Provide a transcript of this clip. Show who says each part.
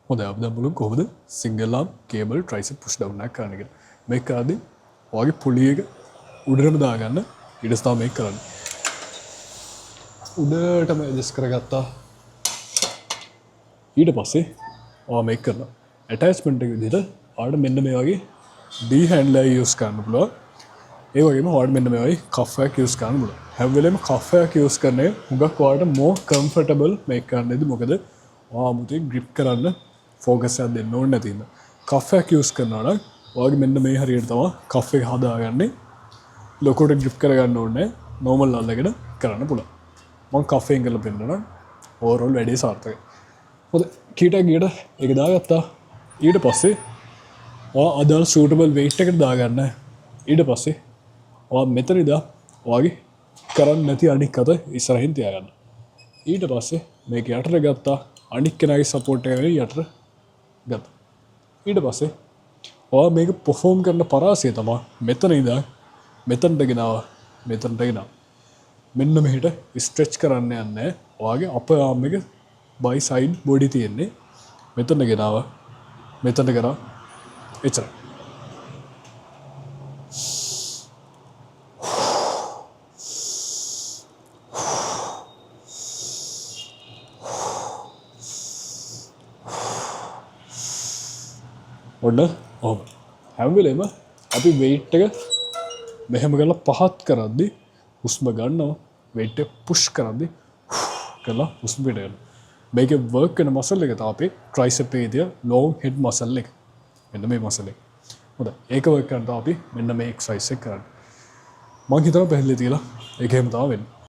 Speaker 1: හොඳයි අපි දැන් බලමු කොහොමද single arm cable tricep push down එකක් කරන්න කියලා. මේක කරද්දී ඔයගේ පුලි එක උඩරම දාගන්න ඊට පස්සේ මේක කරන්න. උඩටම ඇඩ්ජස්ට් කරගත්තා. ඊට පස්සේ ඔයා මේක කරනවා. attachment එක විදිහට ඔයාලට මෙන්න මේ වගේ D handle එක use කරන්න පුළුවන්. ඒ වගේම ඔයාලට මෙන්න මේ වගේ cuff එකක් use කරන්න පුළුවන්. හැම වෙලේම cuff එකක් use කරන එක හුඟක් ඔයාලට more comfortable මේක කරන්නේදී මොකද ඔයා අමුතුවෙන් grip කරන්න focus එකක් දෙන්න ඕනේ නැති ඉඳ. cuff එකක් use කරනවා නම් ඔයාගේ මෙන්න මේ හරියට තමයි cuff එක හදාගන්නේ. ලොකුට grip කරගන්න ඕනේ normal අල්ලගෙන කරන්න පුළුවන්. මම cuff එකෙන් කරලා පෙන්නනවා. overall වැඩේ සාර්ථකයි. හොඳයි කීටක් ගියට ඒක දාගත්තා. ඊට පස්සේ ඔයා අදාළ suitable weight එකට දාගන්න. ඊට පස්සේ ඔයා මෙතන ඉඳලා ඔයාගේ කරන්න නැති අනික් අත ඉස්සරහින් තියාගන්න. ඊට පස්සේ මේක යටට ගත්තා. අනික් කෙනාගේ support එක යටට ගත්තා. ඊට පස්සේ ඔයා මේක perform කරන පරාසය තමයි මෙතන ඉඳලා මෙතනට ගෙනාවා. මෙතනට ගෙනාවා. මෙන්න මෙහෙට stretch කරන්න යන්නේ. ඔයාගේ upper arm එක by side body තියෙන්නේ. මෙතන ගෙනාවා. මෙතනට කරා. එච්චරයි. ඔන්න ඔහොම හැම වෙලේම අපි weight එක මෙහෙම කරලා පහත් කරද්දී හුස්ම ගන්නවා weight එක push කරද්දී කරලා හුස්ම පිට යනවා මේකේ work කරන muscle එක තමයි අපේ tricep එකේ තියෙන long head muscle එක මෙන්න මේ muscle එක හොඳයි ඒක work කරන්න අපි මෙන්න මේ exercise එක කරන්න මම හිතනවා පැහැදිලි තියලා ඒක එහෙම තමයි වෙන්නේ